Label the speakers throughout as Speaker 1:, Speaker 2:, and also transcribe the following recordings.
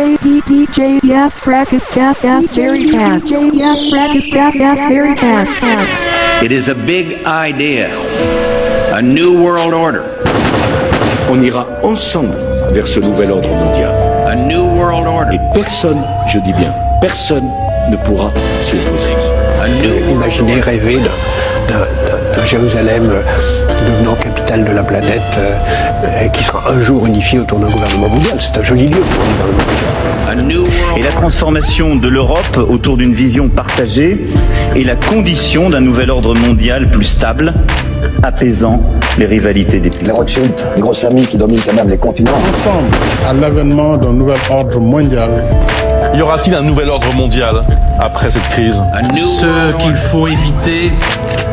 Speaker 1: DJ Yes Fracas Veritas. Yes Fracas Veritas.
Speaker 2: It is a big idea, a new world order.
Speaker 3: On ira ensemble vers ce nouvel ordre mondial.
Speaker 2: A new world order.
Speaker 3: Et personne, je dis bien, personne ne pourra s'y opposer.
Speaker 2: A new world
Speaker 4: Imaginez,
Speaker 2: order.
Speaker 4: rêver de Jérusalem devenant capitale de la planète qui sera un jour unifiée autour d'un gouvernement mondial. C'est un joli lieu pour un gouvernement mondial.
Speaker 2: A new world
Speaker 5: Et la transformation de l'Europe autour d'une vision partagée est la condition d'un nouvel ordre mondial plus stable, apaisant les rivalités des
Speaker 6: Les
Speaker 5: puissances.
Speaker 6: Rothschild, les grosses familles qui dominent quand même les continents.
Speaker 7: Ensemble, à l'avènement d'un nouvel ordre mondial.
Speaker 8: Y aura-t-il un nouvel ordre mondial après cette crise?
Speaker 2: A new
Speaker 9: Ce
Speaker 2: world
Speaker 9: qu'il
Speaker 2: order.
Speaker 9: faut éviter,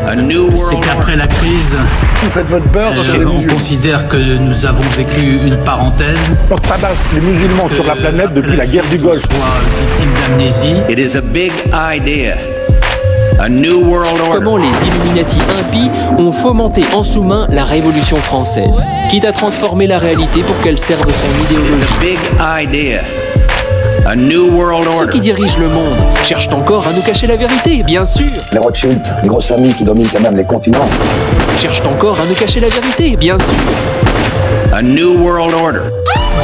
Speaker 2: A new
Speaker 9: c'est
Speaker 2: world
Speaker 9: qu'après la crise,
Speaker 7: Vous faites votre beurre sur les
Speaker 9: on
Speaker 7: musulmans.
Speaker 9: considère que nous avons vécu une parenthèse.
Speaker 10: On tabasse les musulmans sur la planète depuis la guerre du Golfe.
Speaker 9: Soit victime d'amnésie.
Speaker 2: It is a big idea, a new world order.
Speaker 11: Comment les Illuminati impies ont fomenté en sous-main la Révolution française, quitte à transformer la réalité pour qu'elle serve son
Speaker 2: It is
Speaker 11: idéologie.
Speaker 2: a big idea, a new world
Speaker 11: Ceux
Speaker 2: order.
Speaker 11: qui dirigent le monde cherchent encore à nous cacher la vérité, bien sûr.
Speaker 6: Les Rothschild, les grosses familles qui dominent quand même les continents.
Speaker 11: Cherchent encore à nous cacher la vérité, bien sûr.
Speaker 2: A new world order.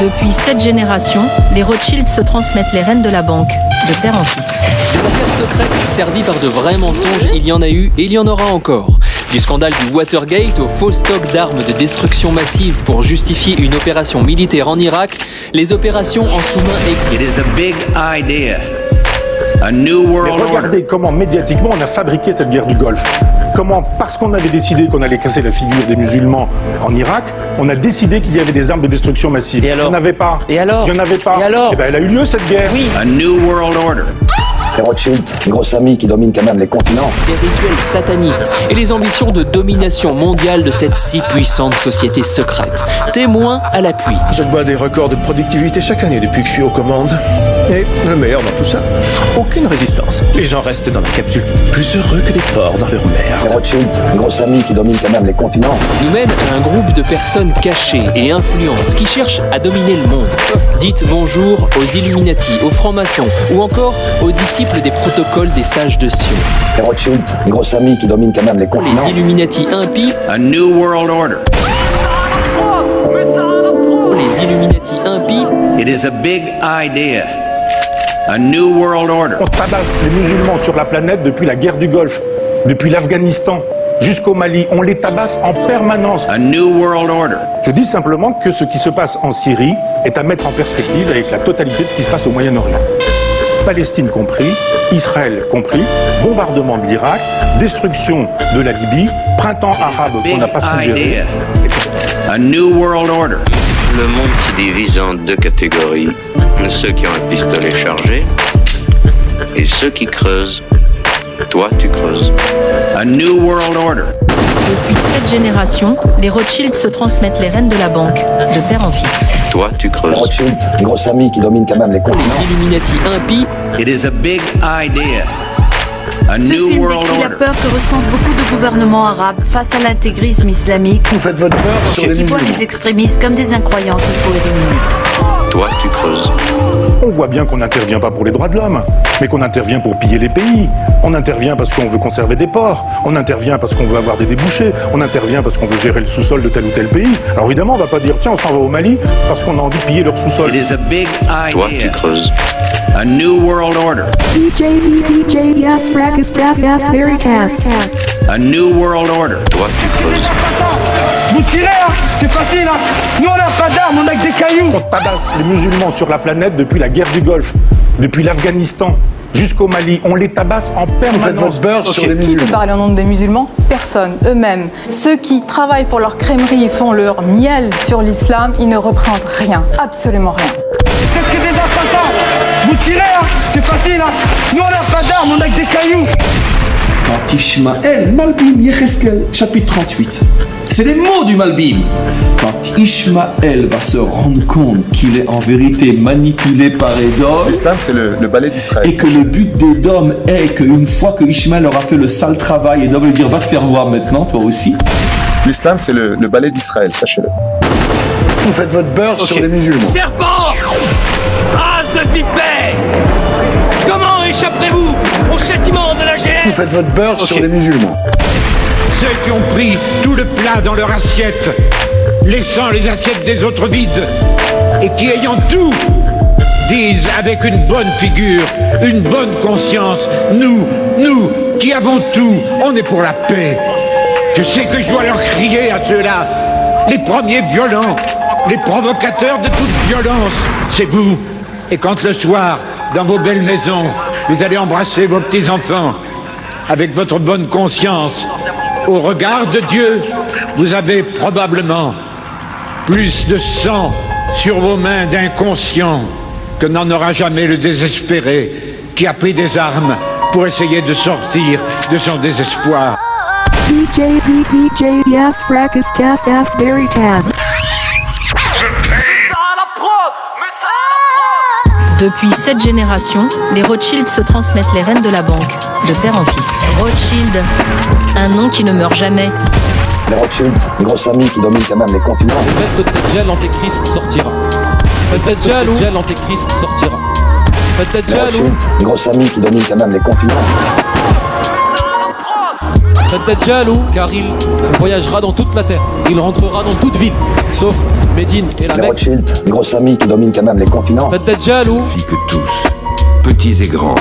Speaker 12: Depuis 7 générations, les Rothschild se transmettent les rênes de la banque, de père en fils.
Speaker 11: Des affaires secrètes servies par de vrais mensonges, il y en a eu et il y en aura encore. Du scandale du Watergate au faux stock d'armes de destruction massive pour justifier une opération militaire en Irak, les opérations en sous-main
Speaker 2: It
Speaker 11: existent.
Speaker 2: is a big idea, a new
Speaker 10: Mais
Speaker 2: world order.
Speaker 10: regardez comment médiatiquement on a fabriqué cette guerre du Golfe. Comment, parce qu'on avait décidé qu'on allait casser la figure des musulmans en Irak, on a décidé qu'il y avait des armes de destruction massive.
Speaker 5: Et alors?
Speaker 10: Il n'y en avait pas.
Speaker 5: Et alors?
Speaker 10: Il n'y en avait pas.
Speaker 5: Et alors?
Speaker 10: Eh ben, elle a eu lieu cette guerre.
Speaker 5: Oui.
Speaker 2: A new world order.
Speaker 6: Les Rothschild, les grosses familles qui dominent quand même les continents.
Speaker 11: Les rituels satanistes et les ambitions de domination mondiale de cette si puissante société secrète. Témoins à l'appui.
Speaker 7: Je bats des records de productivité chaque année depuis que je suis aux commandes. Et le meilleur dans tout ça, aucune résistance. Les gens restent dans la capsule, plus heureux que des porcs dans leur
Speaker 6: Les
Speaker 7: merde.
Speaker 6: Rothschild, les grosses familles qui dominent quand même les continents.
Speaker 11: Nous mène à un groupe de personnes cachées et influentes qui cherchent à dominer le monde. Dites bonjour aux Illuminati, aux francs-maçons ou encore aux disciples des protocoles des sages de Sion.
Speaker 6: Les Rothschild, les grosses familles qui dominent quand même les continents.
Speaker 11: Les Illuminati impies,
Speaker 2: A new world order.
Speaker 11: les Illuminati impies,
Speaker 2: It is a big idea, a new world order.
Speaker 10: On tabasse les musulmans sur la planète depuis la guerre du Golfe, depuis l'Afghanistan jusqu'au Mali. On les tabasse en permanence.
Speaker 2: A new world order.
Speaker 10: Je dis simplement que ce qui se passe en Syrie est à mettre en perspective avec la totalité de ce qui se passe au Moyen-Orient. Palestine compris, Israël compris, bombardement de l'Irak, destruction de la Libye, printemps arabe qu'on
Speaker 2: Big
Speaker 10: n'a pas suggéré.
Speaker 2: idea, a new world order.
Speaker 13: Le monde se divise en deux catégories. Ceux qui ont un pistolet chargé et ceux qui creusent. Toi, tu creuses.
Speaker 2: A new world order.
Speaker 12: Depuis 7 générations, les Rothschild se transmettent les rênes de la banque, de père en fils.
Speaker 13: Toi, tu
Speaker 6: Les
Speaker 13: creuses.
Speaker 6: Rothschild, les grosses familles qui dominent quand même les continents.
Speaker 11: les Illuminati impies,
Speaker 2: It is a big idea, a
Speaker 1: Ce
Speaker 2: new
Speaker 1: film
Speaker 2: world
Speaker 1: décrit la
Speaker 2: order.
Speaker 1: peur que ressentent beaucoup de gouvernements arabes face à l'intégrisme islamique
Speaker 7: Vous faites votre beurre sur les
Speaker 1: qui voient
Speaker 7: musulmans.
Speaker 1: les extrémistes comme des incroyants qu'il faut éliminer.
Speaker 13: Toi, tu creuses.
Speaker 10: On voit bien qu'on n'intervient pas pour les droits de l'homme, mais qu'on intervient pour piller les pays. On intervient parce qu'on veut conserver des ports. On intervient parce qu'on veut avoir des débouchés. On intervient parce qu'on veut gérer le sous-sol de tel ou tel pays. Alors évidemment, on va pas dire tiens, on s'en va au Mali parce qu'on a envie de piller leur sous-sol.
Speaker 2: It is a big
Speaker 13: Toi, tu
Speaker 2: idea,
Speaker 13: creuses.
Speaker 2: a new world order.
Speaker 1: DJ Yes Fracas Veritas.
Speaker 2: A new world order.
Speaker 13: Toi, tu creuses.
Speaker 9: Vous tirez, hein? C'est facile, hein? Nous, on n'a pas d'armes, on a que des cailloux.
Speaker 10: On tabasse les musulmans sur la planète depuis la guerre du Golfe, depuis l'Afghanistan jusqu'au Mali. On les tabasse en
Speaker 7: Vous faites
Speaker 10: permanence.
Speaker 7: votre beurre sur les
Speaker 14: Qui peut
Speaker 7: musulmans.
Speaker 14: parler au nom des musulmans? Personne. Eux-mêmes. Ceux qui travaillent pour leur crèmerie et font leur miel sur l'islam, ils ne représentent rien. Absolument rien.
Speaker 9: C'est des assassins. Vous tirez, hein? C'est facile, hein? Nous, on n'a pas d'armes, on a que des cailloux.
Speaker 3: Quand Ishmaël, Malbim Yecheskel, chapitre 38. C'est les mots du Malbim. Quand Ishmaël va se rendre compte qu'il est en vérité manipulé par Édom,
Speaker 7: L'islam, c'est le ballet d'Israël.
Speaker 3: et que le but d'Édom est qu'une fois que Ishmaël aura fait le sale travail, Édom va lui dire va te faire voir maintenant, toi aussi.
Speaker 7: L'islam, c'est le ballet d'Israël, sachez-le. Vous faites votre beurre sur les musulmans.
Speaker 9: Serpent! Race de
Speaker 7: Vous faites votre beurre sur les musulmans.
Speaker 15: Ceux qui ont pris tout le plat dans leur assiette, laissant les assiettes des autres vides, et qui, ayant tout, disent avec une bonne figure, une bonne conscience, nous, qui avons tout, on est pour la paix. Je sais que je dois leur crier à ceux-là, les premiers violents, les provocateurs de toute violence, c'est vous. Et quand le soir, dans vos belles maisons, vous allez embrasser vos petits-enfants, avec votre bonne conscience, au regard de Dieu, vous avez probablement plus de sang sur vos mains d'inconscients que n'en aura jamais le désespéré qui a pris des armes pour essayer de sortir de son désespoir.
Speaker 16: DJ, yes, fracas, taff, ass, very tass.
Speaker 12: Depuis 7 générations, les Rothschild se transmettent les rênes de la banque, de père en fils. Rothschild, un nom qui ne meurt jamais.
Speaker 6: Les Rothschild, une grosse famille qui domine quand même les continents.
Speaker 11: Peut-être que Dajjal l'antéchrist sortira. Dajjal l'antéchrist sortira.
Speaker 6: Les Rothschild, une grosse famille qui domine quand même les continents.
Speaker 11: Dajjal, car il voyagera dans toute la terre. Il rentrera dans toute ville, sauf Médine et la
Speaker 6: Les
Speaker 11: Mecque.
Speaker 6: Rothschild, une grosse famille qui domine quand même les continents.
Speaker 11: Dajjal,
Speaker 17: Fit que tous, petits et grands,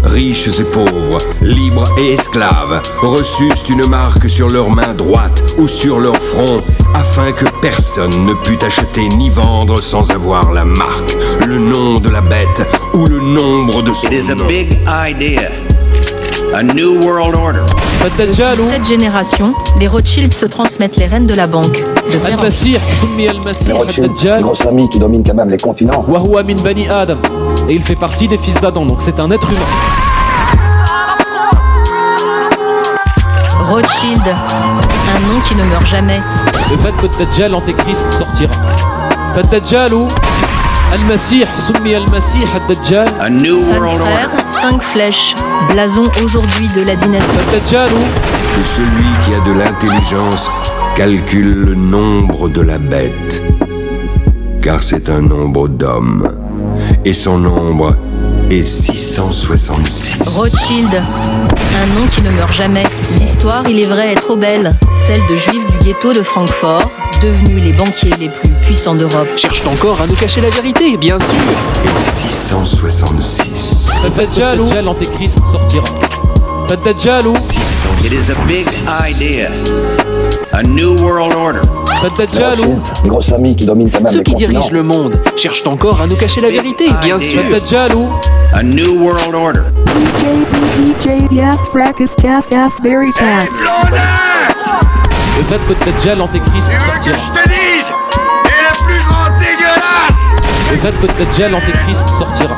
Speaker 17: riches et pauvres, libres et esclaves, reçussent une marque sur leur main droite ou sur leur front, afin que personne ne pût acheter ni vendre sans avoir la marque, le nom de la bête ou le nombre de son
Speaker 2: It is a
Speaker 17: nom.
Speaker 2: big idea. A new world order.
Speaker 12: Depuis 7 générations, les Rothschild se transmettent les rênes de la banque, de père en fils.
Speaker 6: Les Rothschild, une grosse famille qui domine quand même les continents.
Speaker 11: Wa min bani Adam. Et il fait partie des fils d'Adam, donc c'est un être humain.
Speaker 12: Rothschild, un nom qui ne meurt jamais.
Speaker 11: Le fait que Dajjal l'antéchrist sortira. Dajjal Al-Masih, Soummi Al-Masih Ad-Dajjal.
Speaker 2: A new
Speaker 12: 5
Speaker 2: world order.
Speaker 12: frères, 5 flèches, blason aujourd'hui de la dynastie.
Speaker 11: Dajjal
Speaker 17: Que celui qui a de l'intelligence calcule le nombre de la bête, car c'est un nombre d'hommes, et son nombre est 666.
Speaker 12: Rothschild, un nom qui ne meurt jamais. L'histoire, il est vrai, est trop belle. Celle de juifs du ghetto de Francfort, devenus les banquiers les plus puissants d'Europe.
Speaker 11: cherche encore à nous cacher la vérité, bien sûr.
Speaker 17: Et 666.
Speaker 11: Dajjal l'antéchrist sortira. Dajjal
Speaker 2: It is a big idea. A new world order.
Speaker 6: Les Rothschild, une grosse famille qui domine quand même
Speaker 11: Ceux
Speaker 6: les
Speaker 11: qui
Speaker 6: continents.
Speaker 11: dirigent le monde cherchent encore à nous cacher la vérité, bien sûr. Dajjal
Speaker 2: A new world order.
Speaker 16: DJ, yes, fracas, taff, ass, very tass.
Speaker 11: le fait que Dajjal l'antéchrist sortira. Le fait que Dajjal l'antéchrist sortira.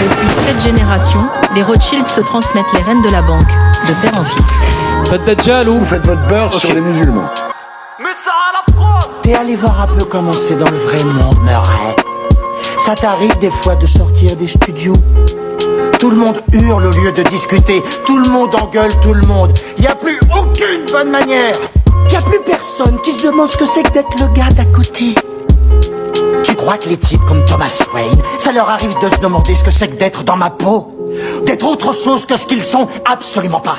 Speaker 12: Depuis 7 générations, les Rothschild se transmettent les rênes de la banque, de père en fils.
Speaker 11: Dajjal
Speaker 7: Vous faites votre beurre sur les musulmans.
Speaker 18: T'es allé voir un peu comment c'est dans le vrai monde, Murray. Ça t'arrive des fois de sortir des studios? Tout le monde hurle au lieu de discuter. Tout le monde engueule tout le monde. Y a plus aucune bonne manière. Y a plus personne qui se demande ce que c'est que d'être le gars d'à côté. Tu crois que les types comme Thomas Wayne, ça leur arrive de se demander ce que c'est que d'être dans ma peau? D'être autre chose que ce qu'ils sont? Absolument pas.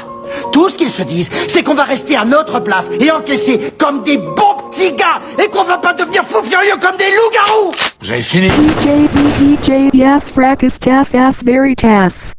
Speaker 18: Tout ce qu'ils se disent, c'est qu'on va rester à notre place et encaisser comme des bons petits gars et qu'on va pas devenir fous furieux comme des loups-garous.
Speaker 15: Vous avez fini?
Speaker 16: DJ, yes, fracas, taff, ass, very tass.